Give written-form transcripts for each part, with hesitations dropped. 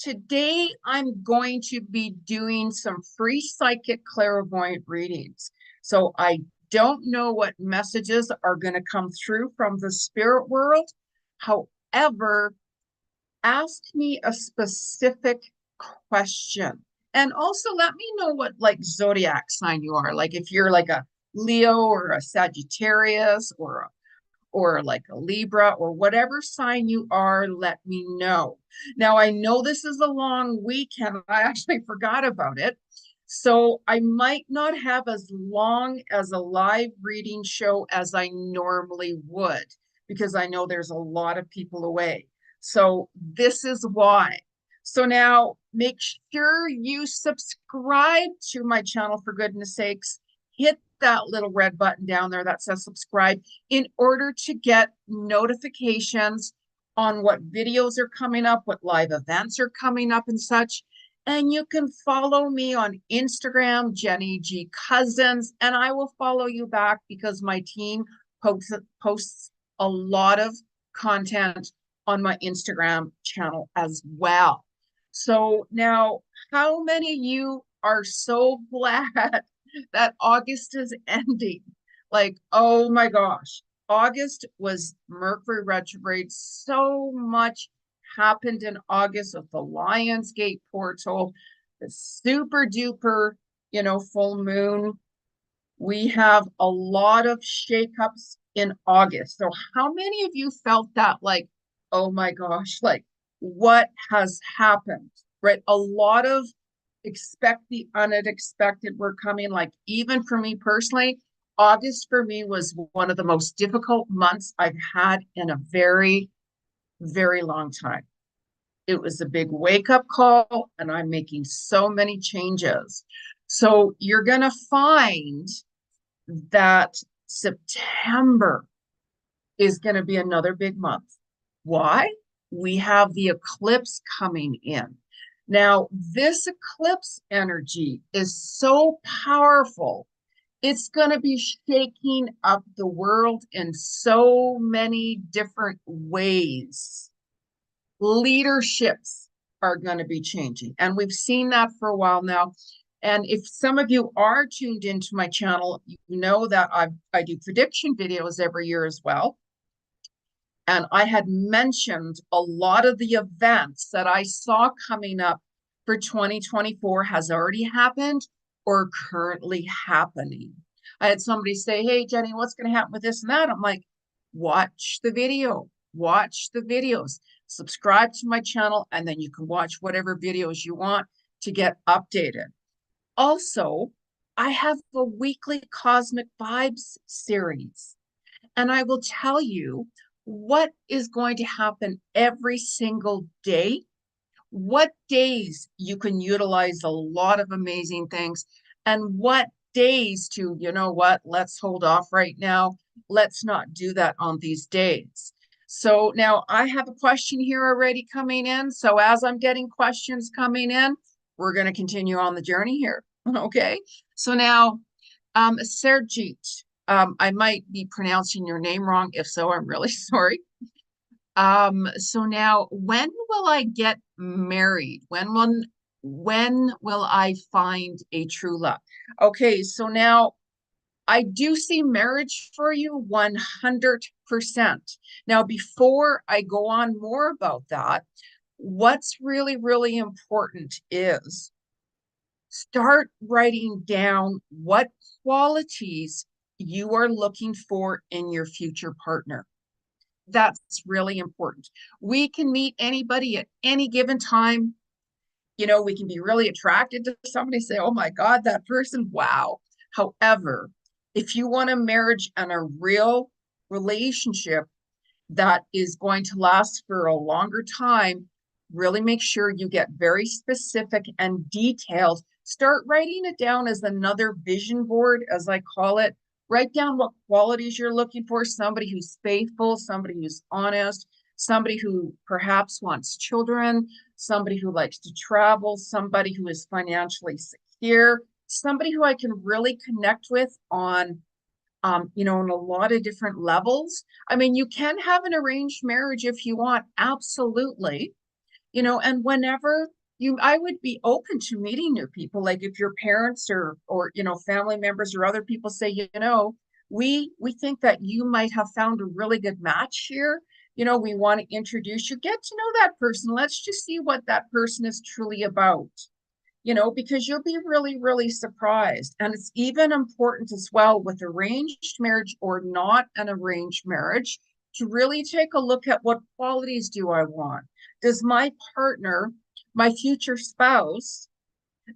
today I'm going to be doing some free psychic clairvoyant readings. So I don't know what messages are going to come through from the spirit world. However, ask me a specific question. And also let me know what like zodiac sign you are. Like if you're like a Leo or a Sagittarius or like a Libra or whatever sign you are, let me know. Now, I know this is a long weekend. I actually forgot about it. So I might not have as long as a live reading show as I normally would, because I know there's a lot of people away. So this is why. So now make sure you subscribe to my channel, for goodness sakes. Hit that little red button down there that says subscribe in order to get notifications on what videos are coming up, what live events are coming up and such. And you can follow me on Instagram, Jeni Ji Cousins, and I will follow you back because my team posts a lot of content on my Instagram channel as well. So now, how many of you are so glad that August is ending? Like, oh my gosh, August was Mercury retrograde. So much happened in August with the Lionsgate portal, the super duper, full moon. We have a lot of shakeups in August. So how many of you felt that like, oh my gosh, like what has happened, right? A lot of expect the unexpected were coming. Like even for me personally, August for me was one of the most difficult months I've had in a very, very long time. It was a big wake up call, and I'm making so many changes. So you're going to find that September is going to be another big month. Why? We have the eclipse coming in. Now, this eclipse energy is so powerful. It's going to be shaking up the world in so many different ways. Leaderships are going to be changing. And we've seen that for a while now. And if some of you are tuned into my channel, you know that I do prediction videos every year as well. And I had mentioned a lot of the events that I saw coming up for 2024 has already happened or currently happening. I had somebody say, hey, Jeni, what's going to happen with this and that? I'm like, watch the video, watch the videos, subscribe to my channel, and then you can watch whatever videos you want to get updated. Also, I have a weekly Cosmic Vibes series, and I will tell you what is going to happen every single day, what days you can utilize a lot of amazing things, and what days to, you know what, let's hold off right now. Let's not do that on these days. So now I have a question here already coming in. So as I'm getting questions coming in, we're going to continue on the journey here. Okay. So now, Sergit, I might be pronouncing your name wrong. If so, I'm really sorry. So now, when will I get married? When will I find a true love? Okay, so now I do see marriage for you 100%. Now, before I go on more about that, what's really, really important is start writing down what qualities you are looking for in your future partner. That's really important. We can meet anybody at any given time. We can be really attracted to somebody, say, oh my God, that person, wow. However, if you want a marriage and a real relationship that is going to last for a longer time, really make sure you get very specific and detailed. Start writing it down as another vision board, as I call it. Write down what qualities you're looking for. Somebody who's faithful, somebody who's honest, somebody who perhaps wants children, somebody who likes to travel, somebody who is financially secure, somebody who I can really connect with on, on a lot of different levels. I mean, you can have an arranged marriage if you want, absolutely. And whenever I would be open to meeting new people. Like if your parents or family members or other people say, we think that you might have found a really good match here. We want to introduce you, get to know that person. Let's just see what that person is truly about. Because you'll be really, really surprised. And it's even important as well with arranged marriage or not an arranged marriage to really take a look at what qualities do I want? Does my partner, my future spouse,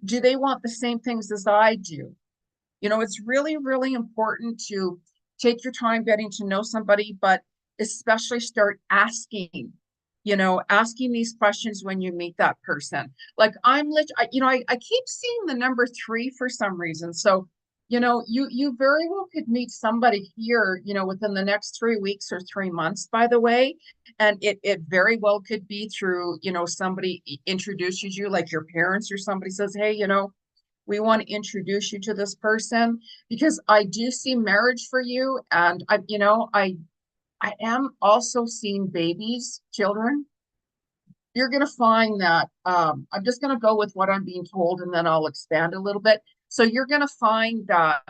do they want the same things as I do? It's really, really important to take your time getting to know somebody, but especially start asking these questions when you meet that person. Like I keep seeing the number 3 for some reason. So, you very well could meet somebody here, within the next 3 weeks or 3 months, by the way. And it very well could be through, somebody introduces you, like your parents or somebody says, hey, we want to introduce you to this person because I do see marriage for you. And I am also seeing babies, children. You're going to find that I'm just going to go with what I'm being told and then I'll expand a little bit. So you're going to find that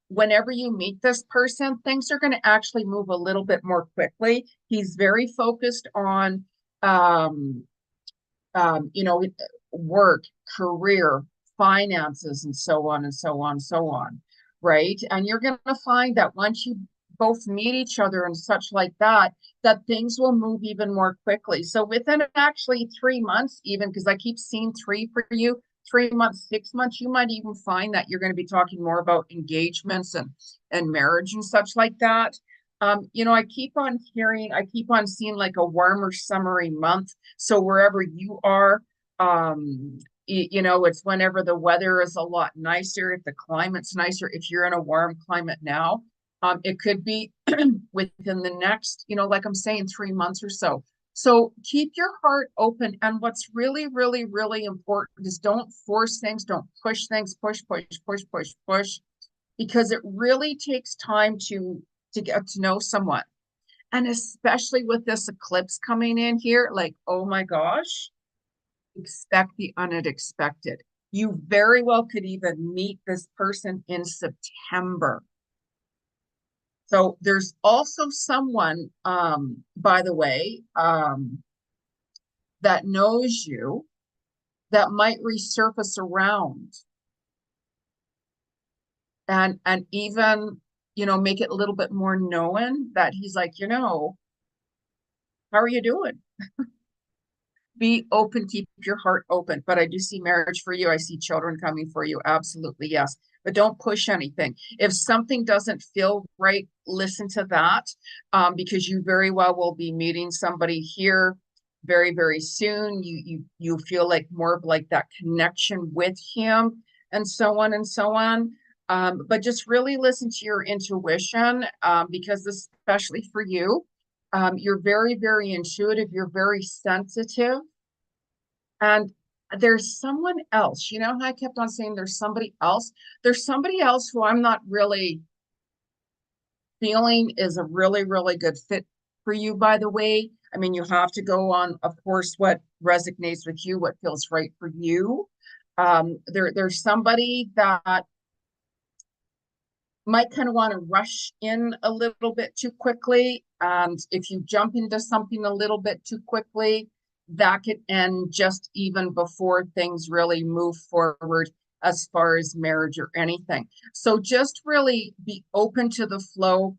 whenever you meet this person, things are going to actually move a little bit more quickly. He's very focused on, um, work, career, finances, and so on and so on, so on. Right. And you're going to find that once you both meet each other and such like that, that things will move even more quickly. So within actually 3 months, even because I keep seeing 3 for you, 3 months, 6 months, you might even find that you're going to be talking more about engagements and marriage and such like that. I keep on seeing like a warmer summery month. So wherever you are, it's whenever the weather is a lot nicer, if the climate's nicer, if you're in a warm climate now, it could be within the next, like I'm saying, 3 months or so. So keep your heart open. And what's really, really, really important is don't force things, don't push things, push, push, push, push, push, because it really takes time to get to know someone. And especially with this eclipse coming in here, like, oh my gosh, expect the unexpected. You very well could even meet this person in September. So there's also someone, by the way, that knows you that might resurface around and even, make it a little bit more known that he's like, how are you doing? Be open, keep your heart open. But I do see marriage for you. I see children coming for you. Absolutely, yes. But don't push anything. If something doesn't feel right, listen to that, because you very well will be meeting somebody here very, very soon. You feel like more of like that connection with him and so on and so on. But just really listen to your intuition, because especially for you, you're very, very intuitive. You're very sensitive. And there's someone else. You know how I kept on saying there's somebody else? There's somebody else who I'm not really feeling is a really, really good fit for you, by the way. I mean, you have to go on, of course, what resonates with you, what feels right for you. There's somebody that might kind of want to rush in a little bit too quickly. And if you jump into something a little bit too quickly, that could end just even before things really move forward as far as marriage or anything. So just really be open to the flow,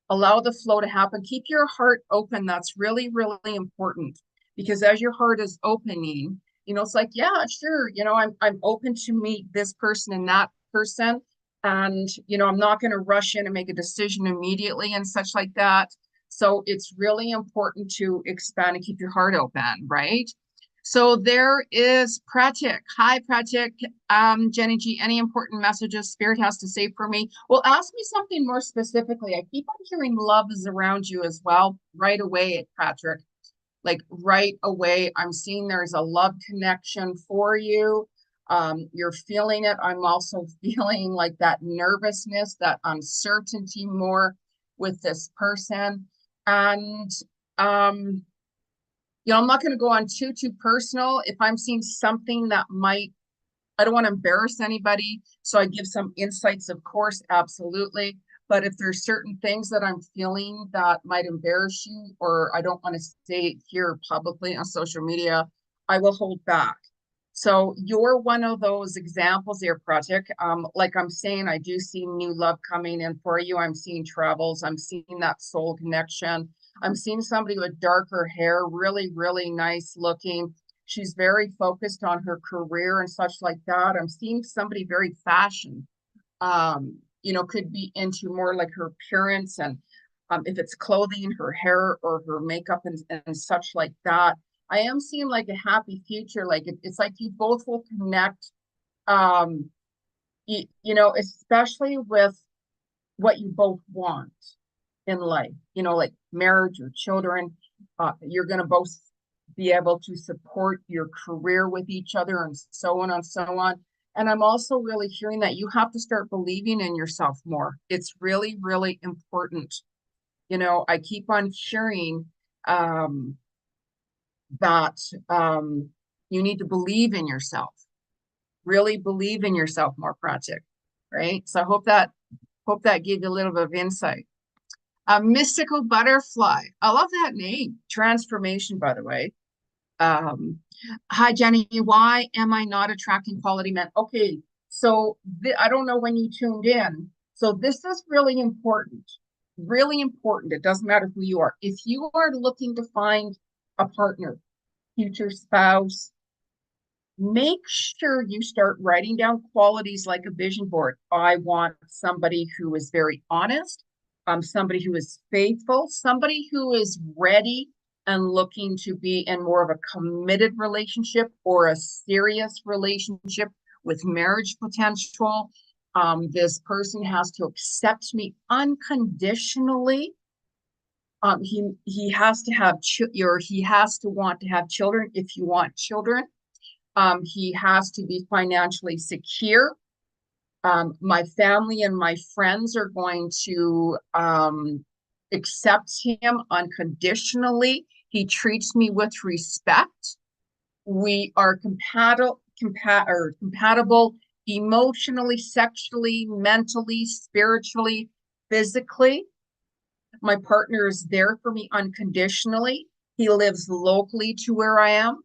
allow the flow to happen. Keep your heart open. That's really, really important, because as your heart is opening, it's like, yeah, sure, I'm open to meet this person and that person. And, I'm not going to rush in and make a decision immediately and such like that. So it's really important to expand and keep your heart open, right? So there is Pratik. Hi, Pratik. Jeni Ji, any important messages Spirit has to say for me? Well, ask me something more specifically. I keep on hearing love is around you as well. Right away, Patrick. Like right away, I'm seeing there's a love connection for you. You're feeling it. I'm also feeling like that nervousness, that uncertainty more with this person. And I'm not going to go on too personal. If I'm seeing something that might, I don't want to embarrass anybody, so I give some insights, of course, absolutely. But if there's certain things that I'm feeling that might embarrass you, or I don't want to say it here publicly on social media, I will hold back. So you're one of those examples there, Project. Like I'm saying, I do see new love coming in for you. I'm seeing travels. I'm seeing that soul connection. I'm seeing somebody with darker hair, really, really nice looking. She's very focused on her career and such like that. I'm seeing somebody very fashion, could be into more like her appearance and if it's clothing, her hair or her makeup and such like that. I am seeing like a happy future. Like it's like you both will connect, um, especially with what you both want in life, like marriage or children. You're going to both be able to support your career with each other and so on and so on. And I'm also really hearing that you have to start believing in yourself more. It's really, really important. I keep on hearing that you need to believe in yourself, really believe in yourself more, Project, right? So I hope that gave you a little bit of insight. A mystical butterfly. I love that name. Transformation, by the way. Hi, Jenny. Why am I not attracting quality men? Okay, so I don't know when you tuned in. So this is really important. Really important. It doesn't matter who you are. If you are looking to find a partner, future spouse, make sure you start writing down qualities like a vision board. I want somebody who is very honest, somebody who is faithful, somebody who is ready and looking to be in more of a committed relationship or a serious relationship with marriage potential. This person has to accept me unconditionally. He has to have or he has to want to have children if you want children. He has to be financially secure. My family and my friends are going to accept him unconditionally. He treats me with respect. We are compatible emotionally, sexually, mentally, spiritually, physically. My partner is there for me unconditionally. He lives locally to where I am.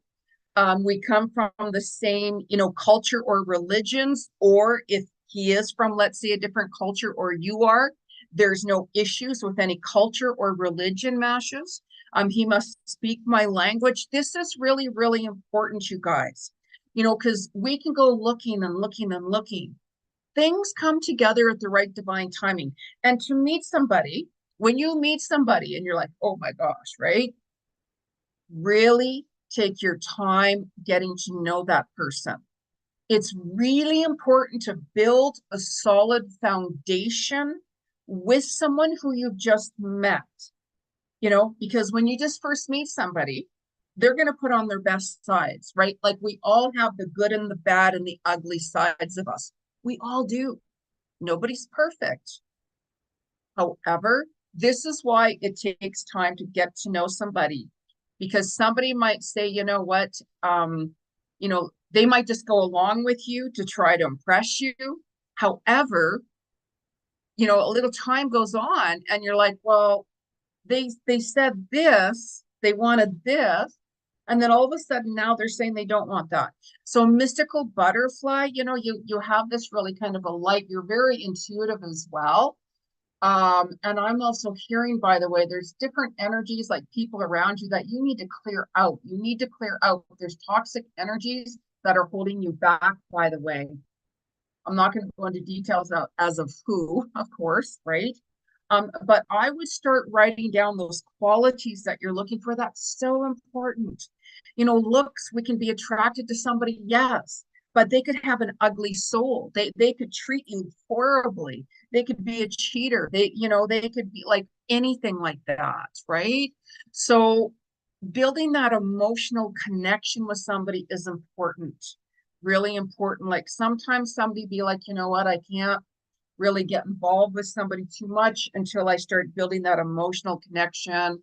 We come from the same, culture or religions, or if he is from, let's say, a different culture or you are, there's no issues with any culture or religion mashes. He must speak my language. This is really, really important, you guys, because we can go looking and looking and looking. Things come together at the right divine timing. And to meet somebody, when you meet somebody and you're like, oh my gosh, right? Really take your time getting to know that person. It's really important to build a solid foundation with someone who you've just met, because when you just first meet somebody, they're going to put on their best sides, right? Like we all have the good and the bad and the ugly sides of us. We all do. Nobody's perfect. However, this is why it takes time to get to know somebody, because somebody might say, you know what, they might just go along with you to try to impress you. However, a little time goes on and you're like, well, they said this, they wanted this, and then all of a sudden now they're saying they don't want that. So mystical butterfly, you have this really kind of a light. You're very intuitive as well. And I'm also hearing, by the way, there's different energies like people around you that you need to clear out. You need to clear out. There's toxic energies that are holding you back, by the way. I'm not going to go into details as of who, of course, right? But I would start writing down those qualities that you're looking for. That's so important. Looks, we can be attracted to somebody, yes, but they could have an ugly soul. They could treat you horribly. They could be a cheater. They could be like anything like that, right? So building that emotional connection with somebody is important, really important. Like sometimes somebody be like, you know what, I can't really get involved with somebody too much until I start building that emotional connection.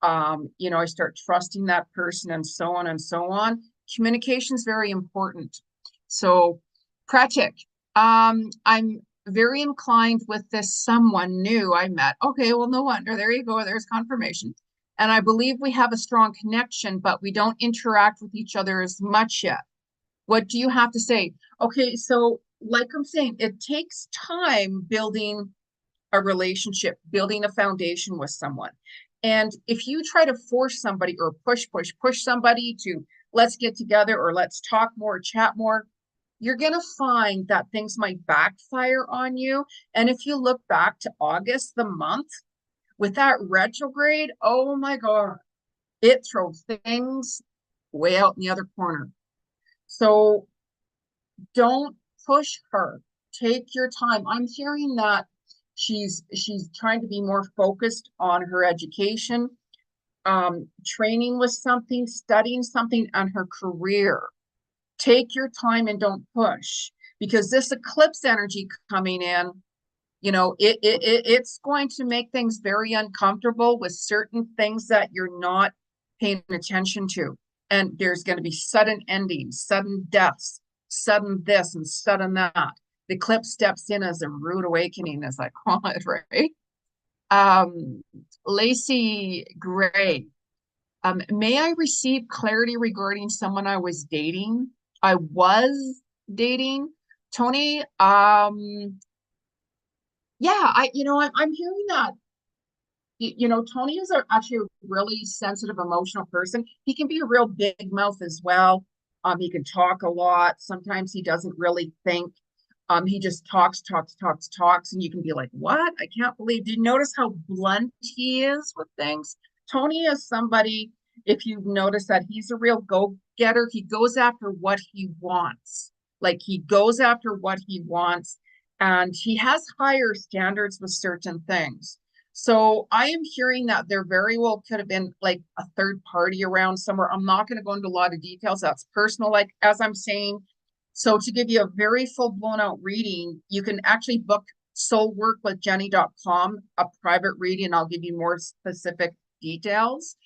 You know, I start trusting that person and so on and so on. Communication is very important. So, Pratik, I'm very inclined with this someone new I met. Okay, well, no wonder. There you go. There's confirmation. And I believe we have a strong connection, but we don't interact with each other as much yet. What do you have to say? Okay, so like I'm saying, it takes time building a relationship, building a foundation with someone. And if you try to force somebody or push somebody to let's get together or let's talk more, chat more, you're going to find that things might backfire on you. And if you look back to August, the month, with that retrograde, oh my God, it throws things way out in the other corner. So don't push her. Take your time. I'm hearing that she's trying to be more focused on her education, training with something, studying something, and her career. Take your time and don't push, because this eclipse energy coming in, you know, it's going to make things very uncomfortable with certain things that you're not paying attention to. And there's going to be sudden endings, sudden deaths, sudden this and sudden that. The eclipse steps in as a rude awakening, as I call it, right? Um, Lacey Gray, may I receive clarity regarding someone I was dating? I was dating. Tony, yeah, I'm hearing that. You know, Tony is actually a really sensitive, emotional person. He can be a real big mouth as well. He can talk a lot. Sometimes he doesn't really think. He just talks, and you can be like, "What? I can't believe." Do you notice how blunt he is with things? Tony is somebody, if you've noticed that he's a real go-getter. He goes after what he wants. Like he goes after what he wants, and he has higher standards with certain things. So I am hearing that there very well could have been like a third party around somewhere. I'm not going to go into a lot of details. That's personal, like as I'm saying. So to give you a very full blown out reading, you can actually book soulworkwithjeni.com, a private reading. I'll give you more specific details.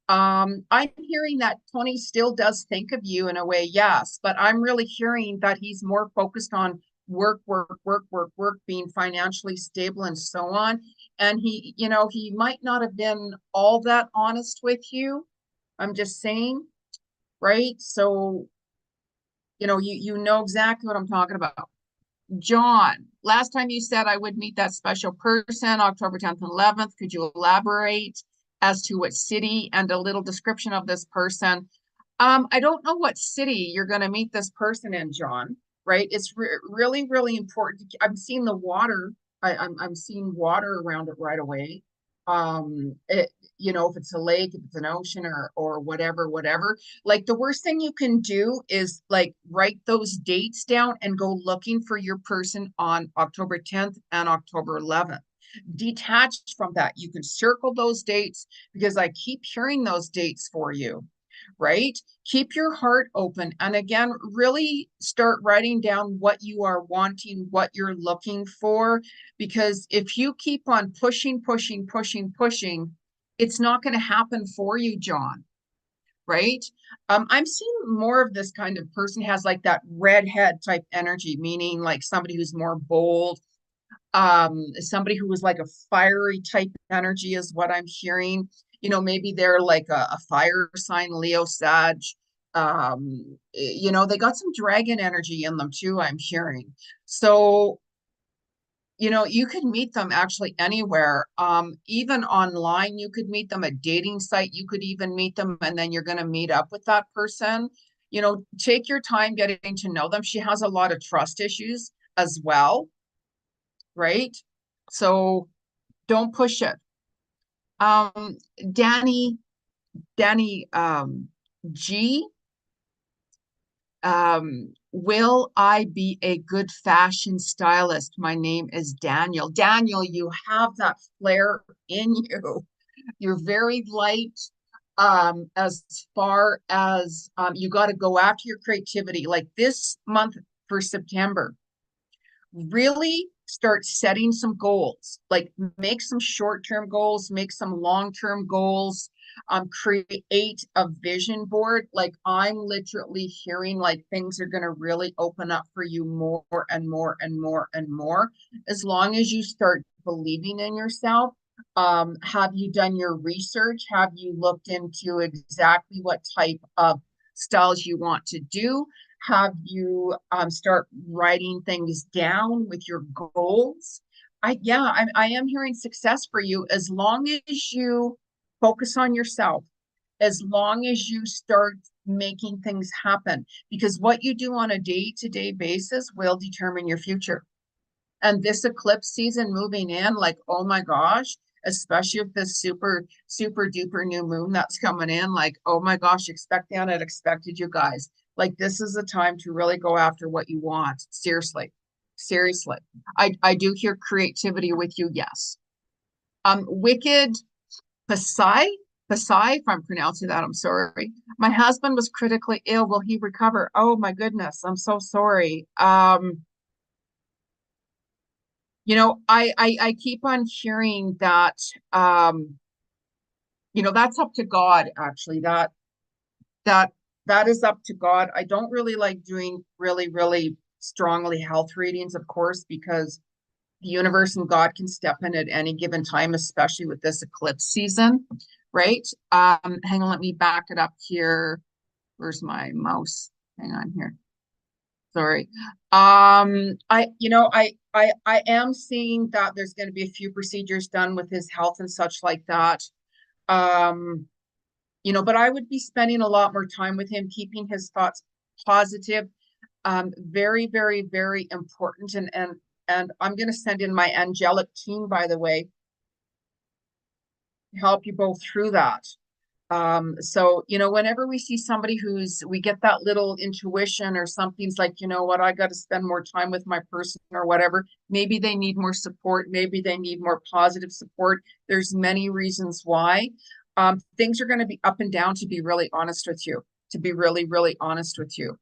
I'm hearing that Tony still does think of you in a way, yes, but I'm really hearing that he's more focused on work, being financially stable and so on. And he, you know, he might not have been all that honest with you. I'm just saying, right? So, you know, you know exactly what I'm talking about. John, last time you said I would meet that special person, October 10th and 11th. Could you elaborate as to what city and a little description of this person? I don't know what city you're going to meet this person in, John, right? It's really, really important. I'm seeing the water. I'm seeing water around it right away. It, you know, if it's a lake, if it's an ocean or whatever. Like the worst thing you can do is like write those dates down and go looking for your person on October 10th and October 11th. Detached from that, you can circle those dates because I keep hearing those dates for you, right? Keep your heart open. And again, really start writing down what you are wanting, what you're looking for. Because if you keep on pushing, it's not going to happen for you, John, right? I'm seeing more of this kind of person has like that redhead type energy, meaning like somebody who's more bold, somebody who was like a fiery type energy is what I'm hearing. You know, maybe they're like a fire sign, Leo, Sag. You know, they got some dragon energy in them too, I'm hearing. So, you know, you could meet them actually anywhere. Even online, you could meet them at dating site. You could even meet them and then you're going to meet up with that person. You know, take your time getting to know them. She has a lot of trust issues as well, right? So don't push it. Um, Danny, Danny G, will I be a good fashion stylist? My name is Daniel. Daniel, you have that flair in you. You're very light. As far as you got to go after your creativity. Like this month for September, really start setting some goals, like make some short-term goals, make some long-term goals. Create a vision board. Like I'm literally hearing like things are going to really open up for you more and more and more and more, as long as you start believing in yourself. Have you done your research? Have you looked into exactly what type of styles you want to do? Have you start writing things down with your goals? I am hearing success for you, as long as you focus on yourself, as long as you start making things happen, because what you do on a day-to-day basis will determine your future. And this eclipse season moving in, like, oh my gosh, especially with this super, super duper new moon that's coming in, like, oh my gosh, expect the unexpected, you guys. Like, this is the time to really go after what you want. Seriously. Seriously. I do hear creativity with you, yes. Wicked Pasai, Pasai, if I'm pronouncing that, I'm sorry. My husband was critically ill. Will he recover? Oh my goodness, I'm so sorry. I keep on hearing that that's up to God, actually. That that is up to God. I don't really like doing really, really strongly health readings, of course, because the universe and God can step in at any given time, especially with this eclipse season, right? Hang on, let me back it up here. Where's my mouse? Hang on here. Sorry. I am seeing that there's going to be a few procedures done with his health and such like that. Um, but I would be spending a lot more time with him, keeping his thoughts positive. Very, very, very important. And I'm going to send in my angelic team, by the way, to help you both through that. So, whenever we see somebody we get that little intuition, or something's like, you know what, I got to spend more time with my person or whatever. Maybe they need more support. Maybe they need more positive support. There's many reasons why. Things are going to be up and down, to be really honest with you, to be really, really honest with you.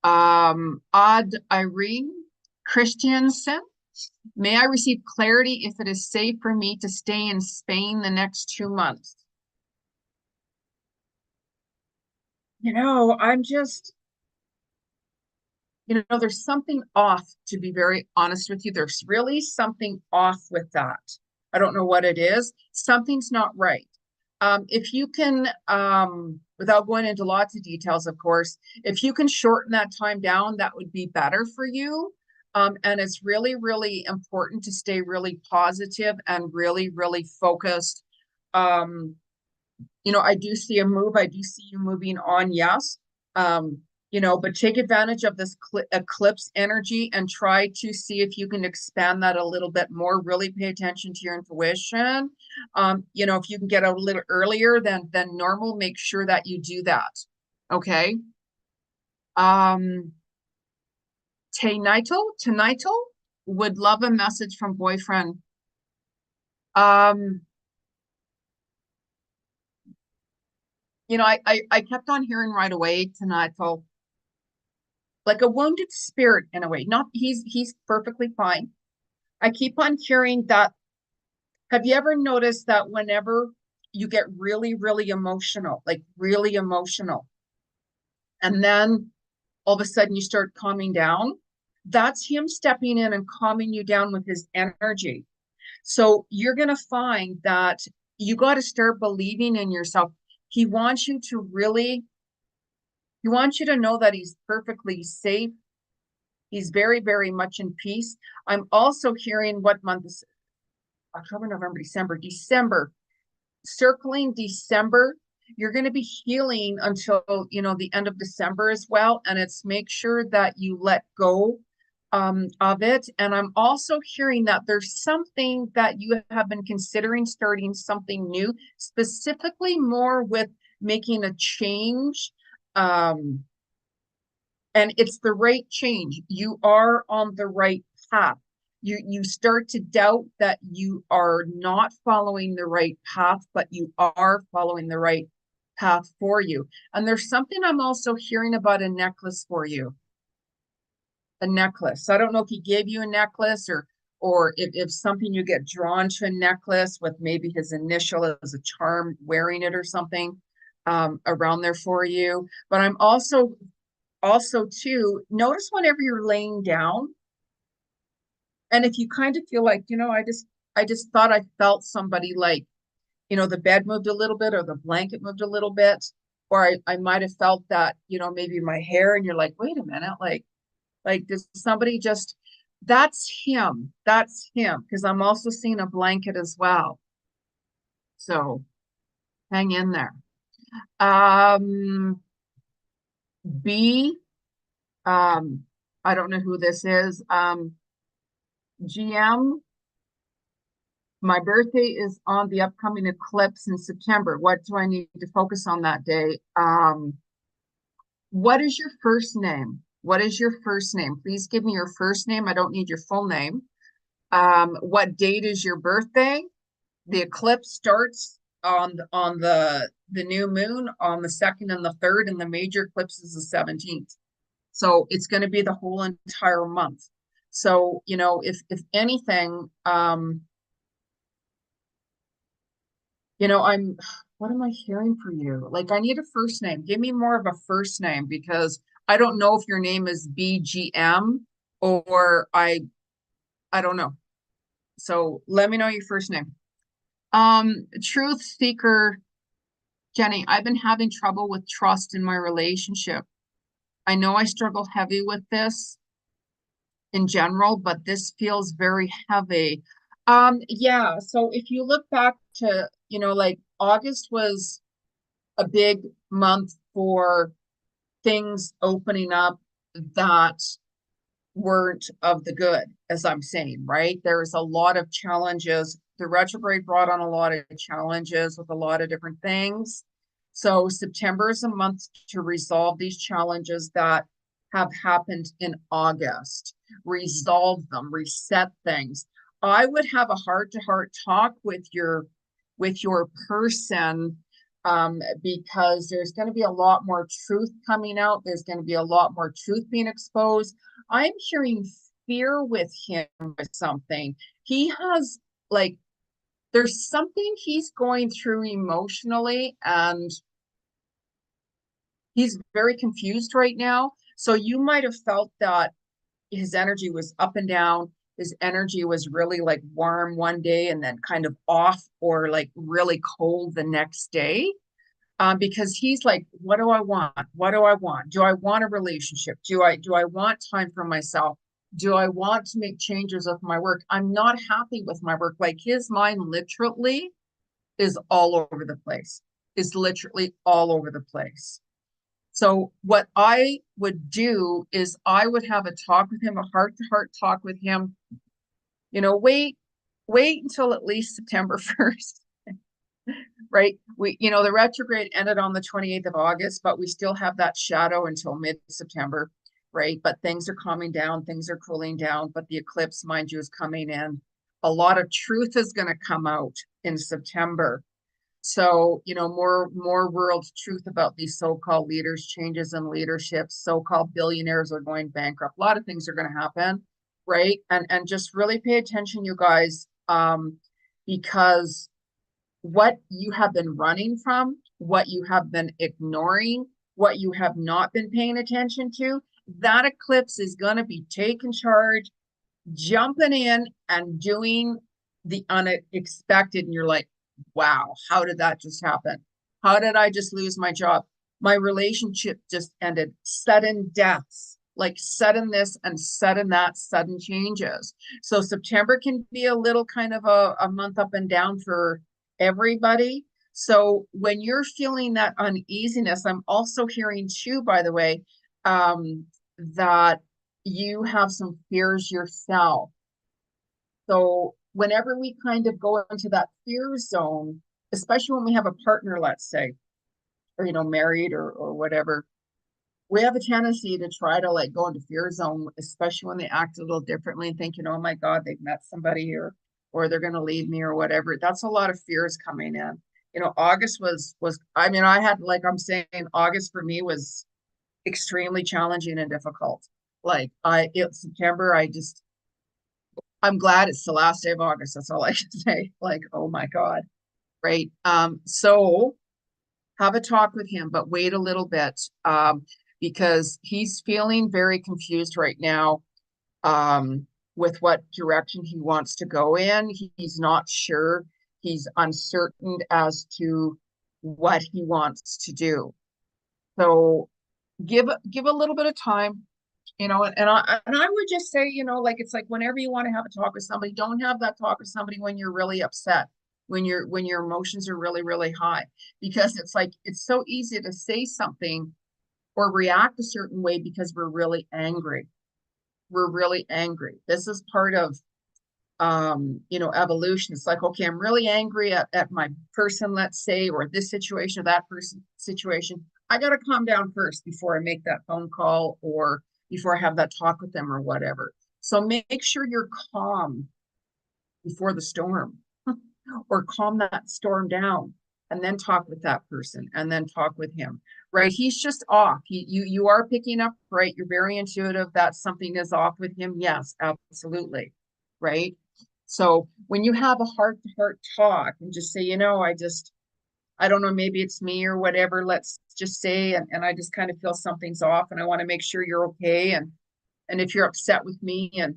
Odd Irene Christiansen. May I receive clarity if it is safe for me to stay in Spain the next 2 months? I'm just, there's something off, to be very honest with you. There's really something off with that. I don't know what it is. Something's not right. If you can, without going into lots of details, of course, if you can shorten that time down, that would be better for you. And it's really, really important to stay really positive and really, really focused. I do see a move. I do see you moving on, yes. But take advantage of this eclipse energy and try to see if you can expand that a little bit more. Really pay attention to your intuition. If you can get out a little earlier than normal, make sure that you do that. Okay. Tonight would love a message from boyfriend. I kept on hearing right away tonight, like a wounded spirit in a way. Not he's perfectly fine. I keep on hearing that. Have you ever noticed that whenever you get really, really emotional, like really emotional, and then all of a sudden you start calming down? That's him stepping in and calming you down with his energy. So you're going to find that you got to start believing in yourself. He wants you to know that he's perfectly safe. He's very, very much in peace. I'm also hearing what month is October, November, December, circling December. You're going to be healing until, the end of December as well. And it's make sure that you let go of it. And I'm also hearing that there's something that you have been considering starting something new, specifically more with making a change. And it's the right change. You are on the right path. You start to doubt that you are not following the right path, but you are following the right path for you. And there's something I'm also hearing about, a necklace for you. A necklace. I don't know if he gave you a necklace or if something, you get drawn to a necklace with maybe his initial as a charm, wearing it or something around there for you. But I'm also too, notice whenever you're laying down, and if you kind of feel like, I just thought I felt somebody, like, the bed moved a little bit or the blanket moved a little bit, or I might have felt that, maybe my hair, and you're like, wait a minute, like does somebody just, that's him, because I'm also seeing a blanket as well. So hang in there. Um, B, I don't know who this is. GM, my birthday is on the upcoming eclipse in September. What do I need to focus on that day? What is your first name? What is your first name? Please give me your first name. I don't need your full name. What date is your birthday? The eclipse starts on the new moon on the 2nd and the 3rd, and the major eclipse is the 17th. So it's going to be the whole entire month. So, if anything, what am I hearing for you? Like, I need a first name. Give me more of a first name, because I don't know if your name is BGM, or I don't know. So let me know your first name. Truth seeker, Jeni, I've been having trouble with trust in my relationship. I know I struggle heavy with this in general, but this feels very heavy. Yeah, so if you look back to, like August was a big month for things opening up that weren't of the good, as I'm saying, right? There's a lot of challenges. The retrograde brought on a lot of challenges with a lot of different things. So September is a month to resolve these challenges that have happened in August, resolve them, reset things. I would have a heart-to-heart talk with your person, because there's going to be a lot more truth coming out. There's going to be a lot more truth being exposed. I'm hearing fear with him with something. He has, like, there's something he's going through emotionally, and he's very confused right now. So you might have felt that his energy was up and down. His energy was really like warm one day and then kind of off, or like really cold the next day. Because he's like, what do I want? What do I want? Do I want a relationship? Do I want time for myself? Do I want to make changes with my work? I'm not happy with my work. Like, his mind literally is all over the place. Is literally all over the place. So what I would do is I would have a talk with him, a heart-to-heart talk with him. Wait until at least September 1st. Right? The retrograde ended on the 28th of August, but we still have that shadow until mid-September, right? But things are calming down, things are cooling down, but the eclipse, mind you, is coming in. A lot of truth is going to come out in September. So, more world truth about these so-called leaders, changes in leadership, so-called billionaires are going bankrupt. A lot of things are going to happen, right? And just really pay attention, you guys, because what you have been running from, what you have been ignoring, what you have not been paying attention to, that eclipse is going to be taking charge, jumping in and doing the unexpected. And you're like, wow, how did that just happen? How did I just lose my job? My relationship just ended. Sudden deaths, like sudden this and sudden that, sudden changes. So September can be a little kind of a month up and down for everybody. So when you're feeling that uneasiness, I'm also hearing too, by the way, that you have some fears yourself. So whenever we kind of go into that fear zone, especially when we have a partner, let's say, or, married or whatever, we have a tendency to try to like go into fear zone, especially when they act a little differently and thinking, oh my God, they've met somebody here, or they're going to leave me or whatever. That's a lot of fears coming in. August was, I mean, I had, like I'm saying, August for me was extremely challenging and difficult. Like September, I'm glad it's the last day of August. That's all I can say. Like, oh my God. Right. So have a talk with him, but wait a little bit, because he's feeling very confused right now, with what direction he wants to go in. He's not sure. He's uncertain as to what he wants to do. So give a little bit of time, and I would just say, like, it's like whenever you want to have a talk with somebody, don't have that talk with somebody when you're really upset, when your emotions are really, really high, because it's like it's so easy to say something or react a certain way because we're really angry. We're really angry. This is part of evolution. It's like, okay, I'm really angry at my person, let's say, or this situation or that person situation. I got to calm down first before I make that phone call or before I have that talk with them or whatever. So make sure you're calm before the storm, or calm that storm down, and then talk with that person, and then talk with him. Right? He's just off. You are picking up, right? You're very intuitive that something is off with him. Yes, absolutely. Right? So when you have a heart-to-heart talk and just say, I don't know, maybe it's me or whatever, let's just say, and I just kind of feel something's off, and I want to make sure you're okay. And if you're upset with me, and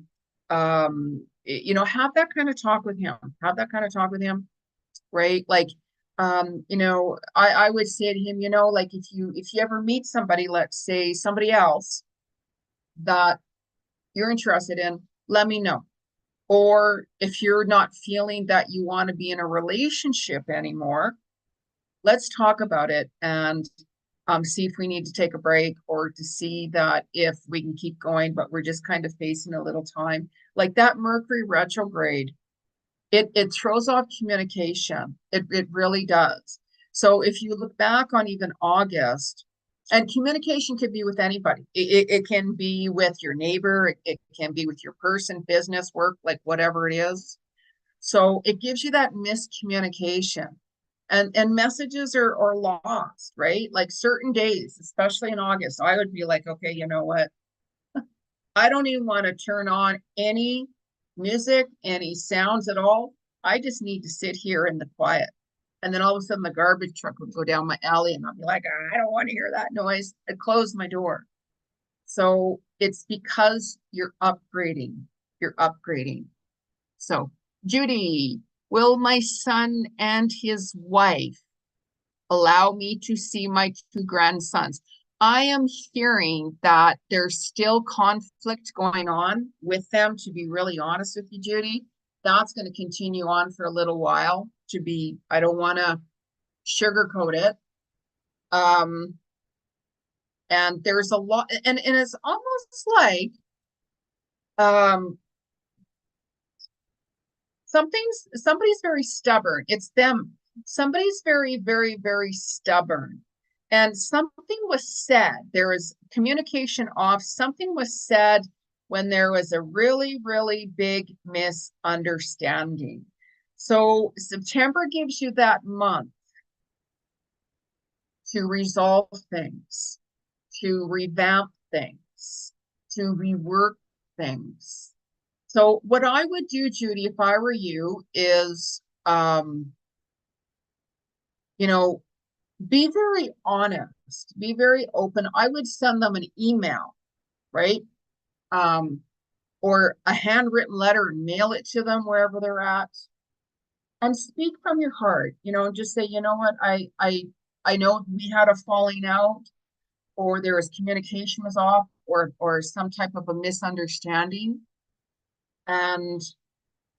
have that kind of talk with him. Have that kind of talk with him, right? Like, I would say to him, like, if you ever meet somebody, let's say somebody else that you're interested in, let me know. Or if you're not feeling that you want to be in a relationship anymore, let's talk about it and see if we need to take a break, or to see that if we can keep going, but we're just kind of facing a little time. Like that Mercury retrograde, it throws off communication. It really does. So if you look back on even August, and communication could be with anybody. It can be with your neighbor. It can be with your person, business, work, like whatever it is. So it gives you that miscommunication, and messages are lost, right? Like certain days, especially in August, I would be like, okay, you know what? I don't even want to turn on any music, any sounds at all. I just need to sit here in the quiet. And then all of a sudden the garbage truck would go down my alley, and I'll be like, I don't want to hear that noise. I'd close my door. So it's because you're upgrading. You're upgrading. So, Judy, will my son and his wife allow me to see my two grandsons? I am hearing that there's still conflict going on with them, to be really honest with you, Judy. That's going to continue on for a little while. I don't want to sugarcoat it. And there's a lot, and it's almost like somebody's very stubborn. It's them. Somebody's very, very, very stubborn. And something was said. There was communication off. Something was said when there was a really, really big misunderstanding. So September gives you that month to resolve things, to revamp things, to rework things. So what I would do, Judy, if I were you, is, be very honest, be very open. I would send them an email, right? Or a handwritten letter, and mail it to them wherever they're at, and speak from your heart, and just say, you know what, I know we had a falling out, or there was communication was off, or some type of a misunderstanding. And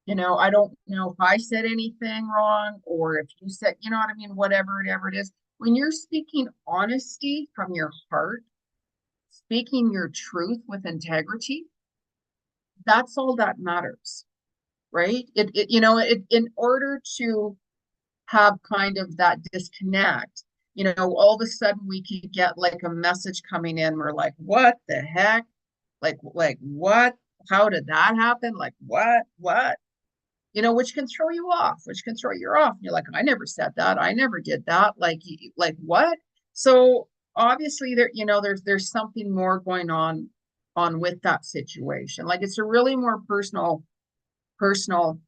I don't know if I said anything wrong, or if you said, you know what I mean, whatever it is. When you're speaking honesty from your heart, speaking your truth with integrity, that's all that matters, right? In order to have kind of that disconnect, all of a sudden we could get like a message coming in. We're like, what the heck? Like what? How did that happen? Like what? Which can throw you off, which can throw you off. You're like, I never said that. I never did that. Like what? So obviously there's something more going on with that situation. Like it's a really more personal personal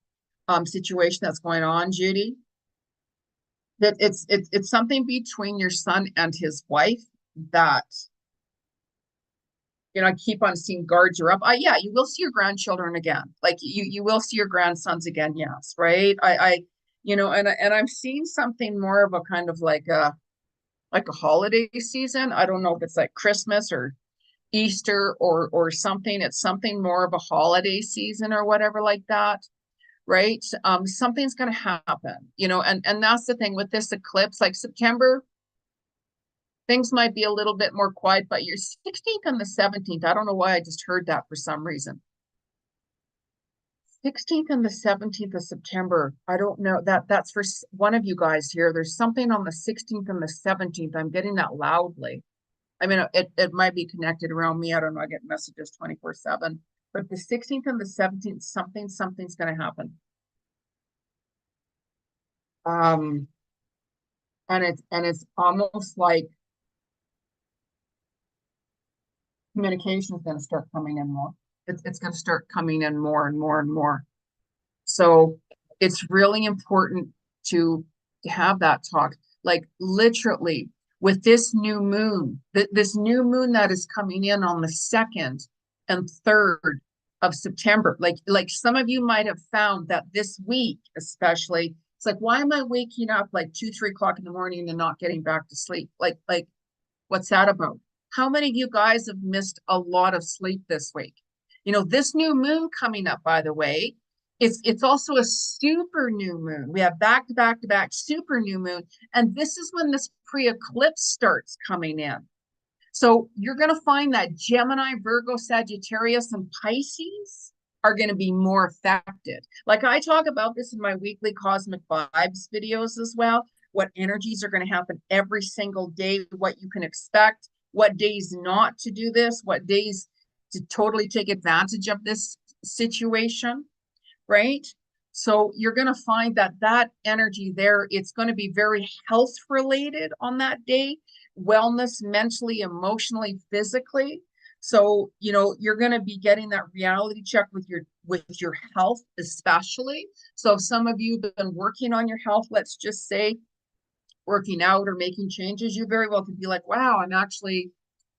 situation that's going on, Judy, that it's something between your son and his wife that, you know, I keep on seeing guards are up. Yeah, you will see your grandchildren again. Like you will see your grandsons again. Yes, right. You know, and I'm seeing something more of a kind of like a holiday season. I don't know if it's like Christmas or Easter or something. It's something more of a holiday season or whatever like that, right? Something's going to happen, you know, and that's the thing with this eclipse. Like September, things might be a little bit more quiet, but your 16th and the 17th, I don't know why I just heard that for some reason. 16th and the 17th of September. I don't know that's for one of you guys here. There's something on the 16th and the 17th. I'm getting that loudly. I mean, it might be connected around me. I don't know. I get messages 24/7. But the 16th and the 17th, something's going to happen. And it's almost like communication is going to start coming in more. It's going to start coming in more and more and more. So it's really important to have that talk. Like literally with this new moon, this new moon that is coming in on the 2nd and 3rd of September. Like some of you might have found that this week, especially, it's like, why am I waking up like 2, 3 o'clock in the morning and not getting back to sleep? Like what's that about? How many of you guys have missed a lot of sleep this week? You know, this new moon coming up, by the way, it's also a super new moon. We have back to back to back super new moon. And this is when this pre-eclipse starts coming in. So you're going to find that Gemini, Virgo, Sagittarius, and Pisces are going to be more affected. Like I talk about this in my weekly Cosmic Vibes videos as well, what energies are going to happen every single day, what you can expect, what days not to do this, what days to totally take advantage of this situation, right? So you're going to find that energy there, it's going to be very health related on that day, wellness, mentally, emotionally, physically. So, you know, you're going to be getting that reality check with your health, especially. So if some of you have been working on your health, let's just say working out or making changes, you very well could be like, wow, I'm actually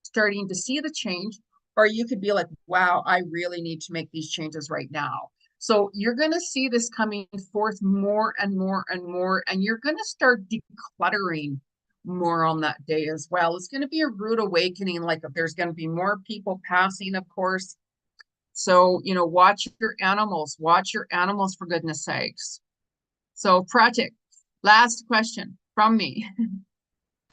starting to see the change. Or you could be like, wow, I really need to make these changes right now. So you're going to see this coming forth more and more and more, and you're going to start decluttering more on that day as well. It's going to be a rude awakening. Like there's going to be more people passing, of course. So, you know, watch your animals for goodness sakes. So project, last question from me.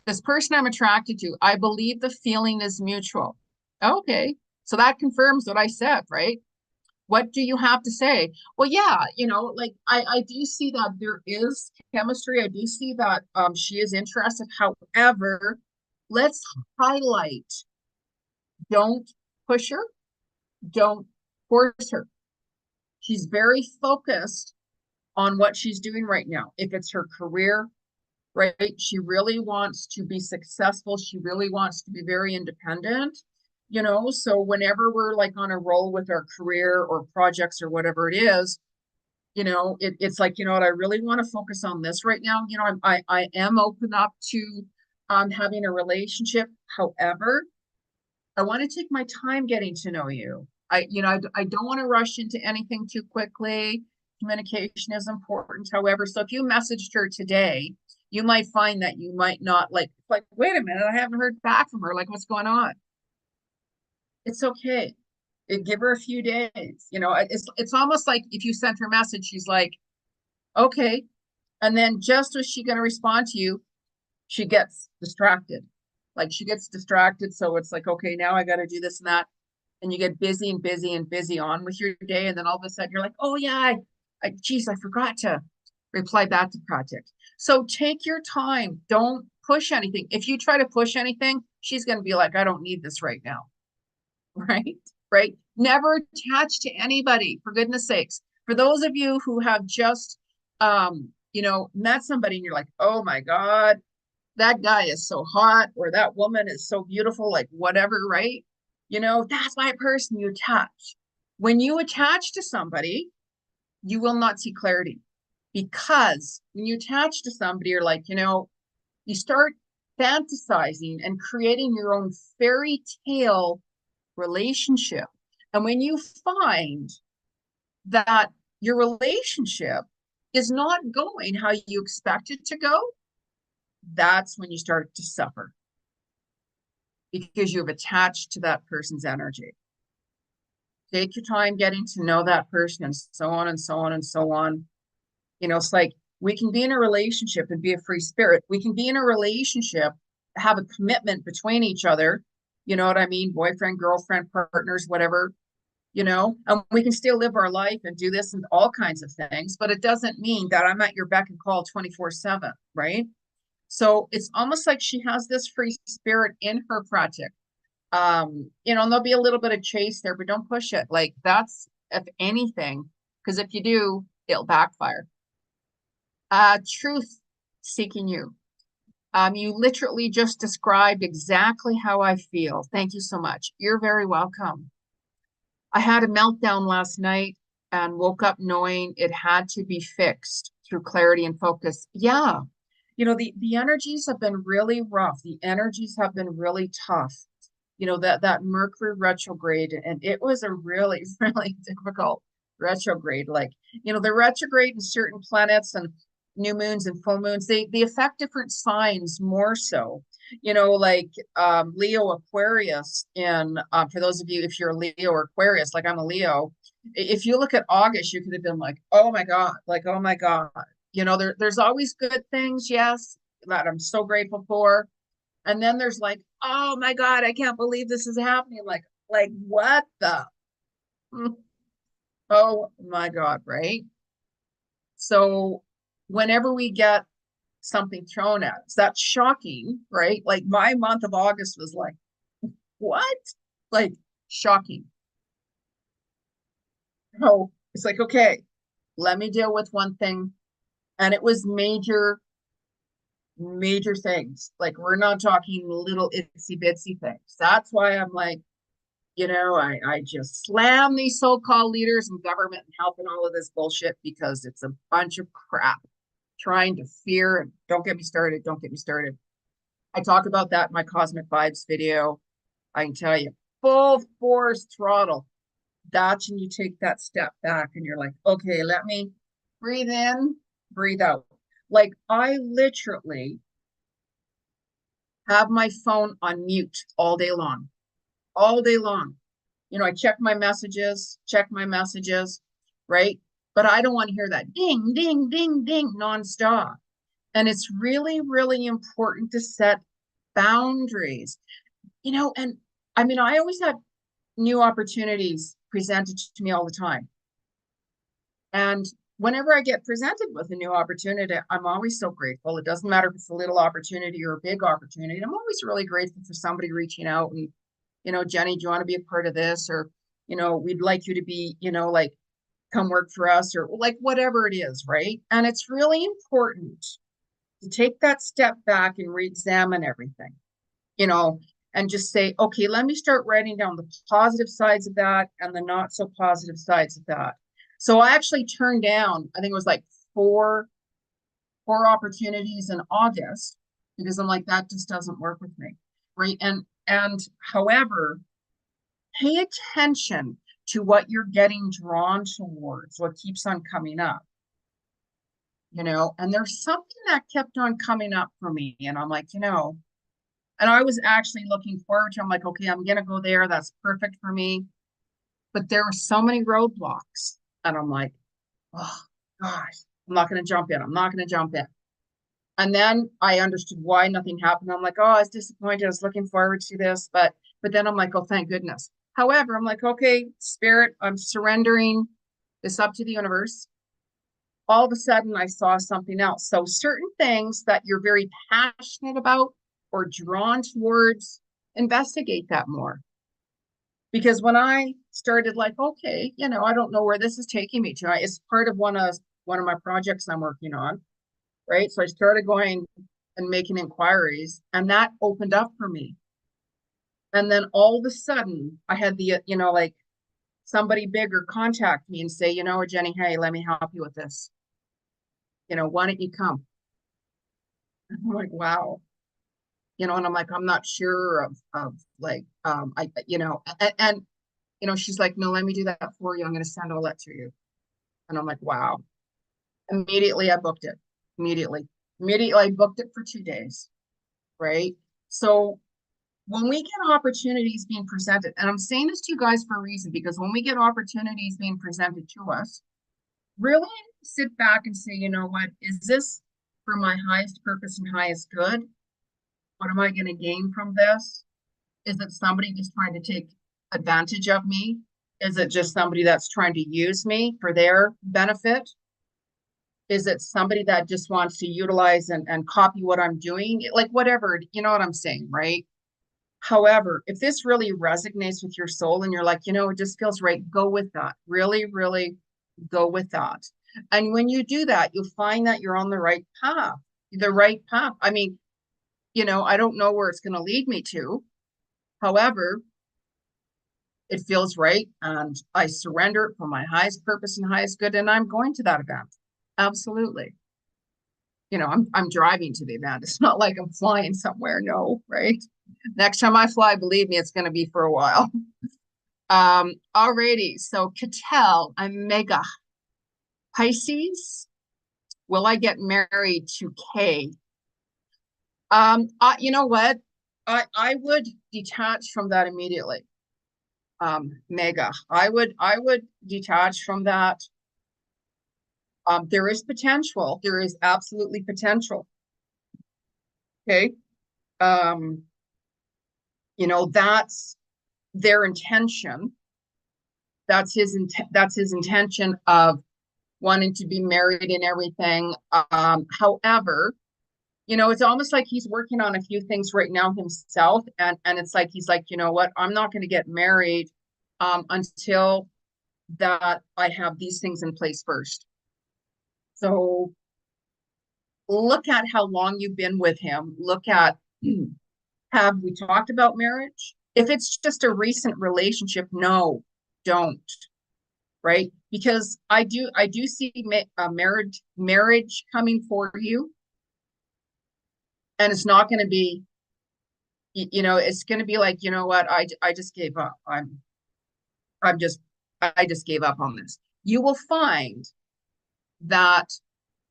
This person I'm attracted to, I believe the feeling is mutual. Okay. So that confirms what I said, right? What do you have to say? Well, yeah, you know, like I do see that there is chemistry. I do see that she is interested. However, let's highlight, don't push her, don't force her. She's very focused on what she's doing right now. If it's her career, right? She really wants to be successful. She really wants to be very independent, you know? So whenever we're like on a roll with our career or projects or whatever it is, you know, it's like, you know what, I really want to focus on this right now. You know, I am open up to having a relationship. However, I want to take my time getting to know you. I don't want to rush into anything too quickly. Communication is important. However, so if you messaged her today, you might find that you might not like, wait a minute, I haven't heard back from her. Like, what's going on? It's okay. Give her a few days. You know, it's almost like if you sent her a message, she's like, okay. And then just as she's going to respond to you, she gets distracted. Like she gets distracted. So it's like, okay, now I got to do this and that. And you get busy and busy and busy on with your day. And then all of a sudden you're like, oh yeah, geez, I forgot to reply back to project. So take your time. Don't push anything. If you try to push anything, she's going to be like, I don't need this right now. Right? Right? Never attach to anybody, for goodness sakes. For those of you who have just, you know, met somebody and you're like, oh my God, that guy is so hot, or that woman is so beautiful, like whatever, right? You know, that's my person you attach. When you attach to somebody, You will not see clarity, because when you attach to somebody, you're like, you start fantasizing and creating your own fairy tale relationship. And when you find that your relationship is not going how you expect it to go, that's when you start to suffer, because you've attached to that person's energy. Take your time getting to know that person, and so on and so on and so on. It's like, we can be in a relationship and be a free spirit. We can be in a relationship, have a commitment between each other. You know what I mean? Boyfriend, girlfriend, partners, whatever, and we can still live our life and do this and all kinds of things. But it doesn't mean that I'm at your beck and call 24/7, right? So it's almost like she has this free spirit in her project. There'll be a little bit of chase there, but don't push it. Like, that's, if anything, because if you do, it'll backfire. Truth seeking you. You literally just described exactly how I feel. Thank you so much. You're very welcome. I had a meltdown last night and woke up knowing it had to be fixed through clarity and focus. Yeah. The energies have been really rough. The energies have been really tough. That Mercury retrograde, and it was a really, really difficult retrograde. Like, the retrograde in certain planets and new moons and full moons, they affect different signs more so. Like Leo, Aquarius, and for those of you, if you're a Leo or Aquarius, like I'm a Leo, if you look at August, you could have been like, oh my God, like, oh my God. There's always good things, yes, that I'm so grateful for. And then there's like, oh my God, I can't believe this is happening. Like what the? Oh my God, right? So whenever we get something thrown at us, that's shocking, right? Like, my month of August was like, what? Like, shocking. So it's like, okay, let me deal with one thing. And it was major, major things. Like, we're not talking little itsy bitsy things. That's why I'm like, I just slam these so-called leaders in government and helping all of this bullshit, because it's a bunch of crap trying to fear. And don't get me started. Don't get me started. I talk about that in my Cosmic Vibes video. I can tell you, full force throttle. That's when you take that step back and you're like, okay, let me breathe in, breathe out. Like, I literally have my phone on mute all day long, all day long. I check my messages, right? But I don't want to hear that ding, ding, ding, ding nonstop. And it's really, really important to set boundaries, and I mean, I always have new opportunities presented to me all the time. And whenever I get presented with a new opportunity, I'm always so grateful. It doesn't matter if it's a little opportunity or a big opportunity. I'm always really grateful for somebody reaching out and, Jeni, do you want to be a part of this? Or, we'd like you to be, like, come work for us, or like whatever it is, right? And it's really important to take that step back and re-examine everything, and just say, okay, let me start writing down the positive sides of that and the not so positive sides of that. So I actually turned down, I think it was like four opportunities in August, because I'm like, that just doesn't work with me, right? And however, pay attention to what you're getting drawn towards, what keeps on coming up, and there's something that kept on coming up for me, and I'm like, and I was actually looking forward to, I'm like, okay, I'm going to go there. That's perfect for me. But there were so many roadblocks. And I'm like, oh, gosh, I'm not going to jump in. I'm not going to jump in. And then I understood why nothing happened. I'm like, oh, I was disappointed. I was looking forward to this. But then I'm like, oh, thank goodness. However, I'm like, okay, Spirit, I'm surrendering this up to the universe. All of a sudden, I saw something else. So certain things that you're very passionate about or drawn towards, investigate that more. Because when I started, like, okay, I don't know where this is taking me to. It's part of one of my projects I'm working on, right? So I started going and making inquiries, and that opened up for me. And then all of a sudden, I had the, like, somebody bigger contact me and say, you know, Jeni, hey, let me help you with this. You know, why don't you come? I'm like, wow. You know, and I'm like, I'm not sure of like, and you know, she's like, no, let me do that for you. I'm going to send all that to you. And I'm like, wow. Immediately I booked it. Immediately I booked it for 2 days. Right. So when we get opportunities being presented, and I'm saying this to you guys for a reason, because when we get opportunities being presented to us, really sit back and say, you know what, is this for my highest purpose and highest good? What am I going to gain from this? Is it somebody just trying to take advantage of me? Is it just somebody that's trying to use me for their benefit? Is it somebody that just wants to utilize and copy what I'm doing? Like whatever, you know what I'm saying, right? However, if this really resonates with your soul and you're like, you know, it just feels right, go with that. Really, really go with that. And when you do that, you'll find that you're on the right path. The right path. I mean, you know, I don't know where it's going to lead me to. However, it feels right and I surrender it for my highest purpose and highest good, and I'm going to that event. Absolutely. You know, I'm driving to the event. It's not like I'm flying somewhere. No, right? Next time I fly, believe me, it's going to be for a while. Alrighty. So Cattell, I'm mega. Pisces, will I get married to Kay? You know what? I would detach from that immediately. Mega. I would detach from that. There is potential. There is absolutely potential. Okay. Um, you know, that's their intention. That's his intention of wanting to be married and everything. However, you know, it's almost like he's working on a few things right now himself, and it's like he's like, you know what, I'm not going to get married until that I have these things in place first. So look at how long you've been with him. Look at, have we talked about marriage? If it's just a recent relationship, no, don't. Right? Because I do see a marriage coming for you, and it's not going to be, you know, it's going to be like, you know what, I just gave up. I'm just I just gave up on this. You will find that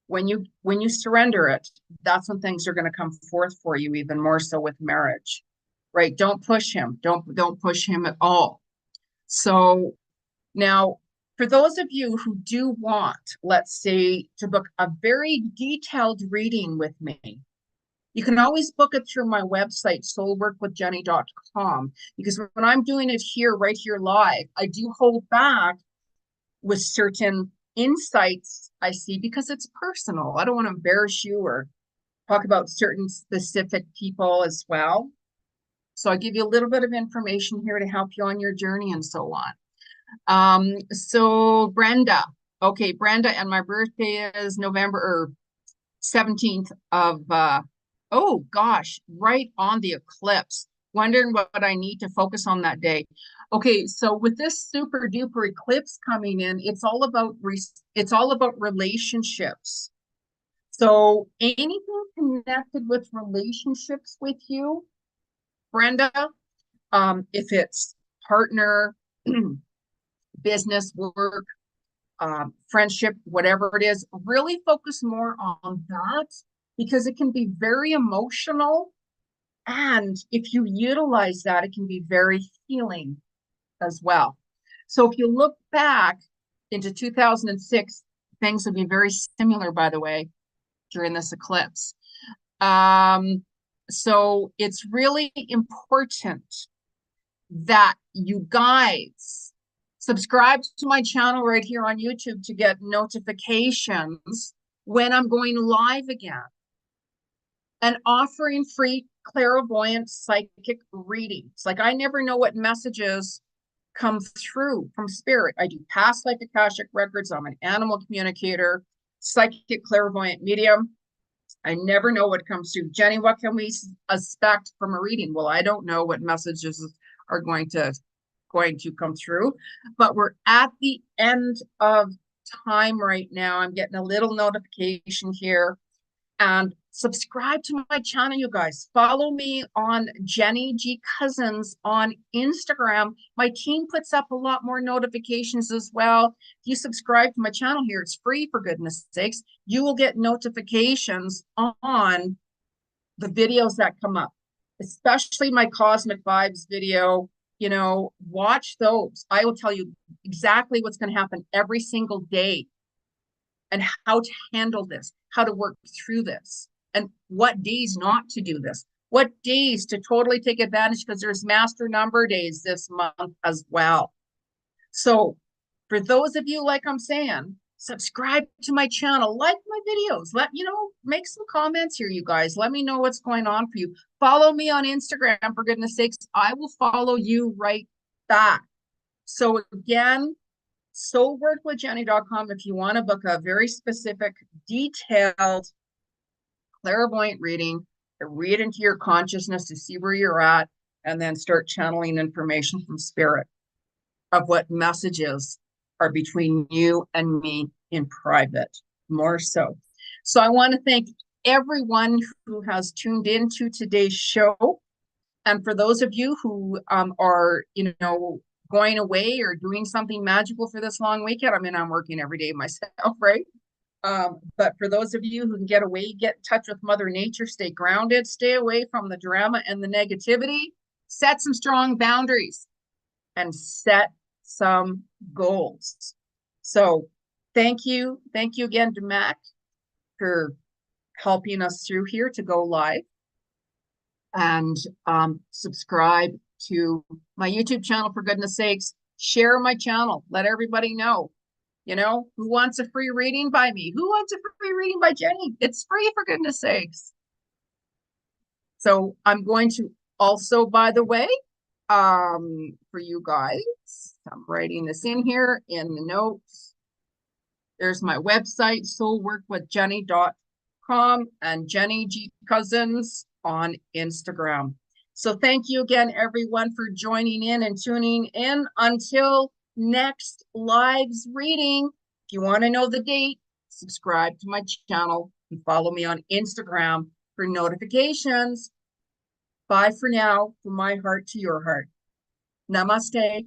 when you surrender it, that's when things are going to come forth for you, even more so with marriage. Right? Don't push him. Don't push him at all. So now, for those of you who do want, let's say, to book a very detailed reading with me, you can always book it through my website, soulworkwithjeni.com, because when I'm doing it here, right here live, I do hold back with certain insights I see because it's personal. I don't want to embarrass you or talk about certain specific people as well. So I give you a little bit of information here to help you on your journey and so on. So Brenda, okay, Brenda, and my birthday is November 17th of, oh gosh, right on the eclipse. Wondering what I need to focus on that day. Okay, so with this super duper eclipse coming in, it's all about relationships. So anything connected with relationships with you, Brenda, if it's partner, business, work, friendship, whatever it is, really focus more on that because it can be very emotional. And if you utilize that, it can be very healing as well. So if you look back into 2006, things would be very similar, by the way, during this eclipse. So it's really important that you guys subscribe to my channel right here on YouTube to get notifications when I'm going live again and offering free clairvoyant psychic readings. Like I never know what messages come through from spirit. I do past life akashic records. I'm an animal communicator, psychic clairvoyant medium. I never know what comes through. Jeni, what can we expect from a reading? Well, I don't know what messages are going to going to come through. But we're at the end of time right now. I'm getting a little notification here. And subscribe to my channel, you guys. Follow me on Jeni Ji Cousins on Instagram. My team puts up a lot more notifications as well. If you subscribe to my channel here, it's free, for goodness sakes. You will get notifications on the videos that come up, especially my Cosmic Vibes video. You know, watch those. I will tell you exactly what's going to happen every single day, and how to handle this, how to work through this, and what days not to do this, what days to totally take advantage, because there's master number days this month as well. So for those of you, like I'm saying, subscribe to my channel, like my videos, let you know, make some comments here, you guys. Let me know what's going on for you. Follow me on Instagram, for goodness sakes. I will follow you right back. So again, soulworkwithjeni.com if you want to book a very specific, detailed clairvoyant reading to read into your consciousness to see where you're at, and then start channeling information from spirit of what messages are between you and me in private, more so. So I want to thank everyone who has tuned into today's show. And for those of you who are, you know, going away or doing something magical for this long weekend, I mean, I'm working every day myself, right? But for those of you who can get away, get in touch with Mother Nature, stay grounded, stay away from the drama and the negativity, set some strong boundaries, and set some goals. So thank you. Thank you again to Mac for helping us through here to go live. And subscribe to my YouTube channel, for goodness sakes. Share my channel. Let everybody know. You know, who wants a free reading by me? Who wants a free reading by Jeni? It's free, for goodness sakes. So I'm going to also, by the way, for you guys, I'm writing this in here in the notes. There's my website, soulworkwithjeni.com, and Jeni Ji Cousins on Instagram. So thank you again, everyone, for joining in and tuning in. Until next live's reading, if you want to know the date, subscribe to my channel and follow me on Instagram for notifications. Bye for now, from my heart to your heart. Namaste.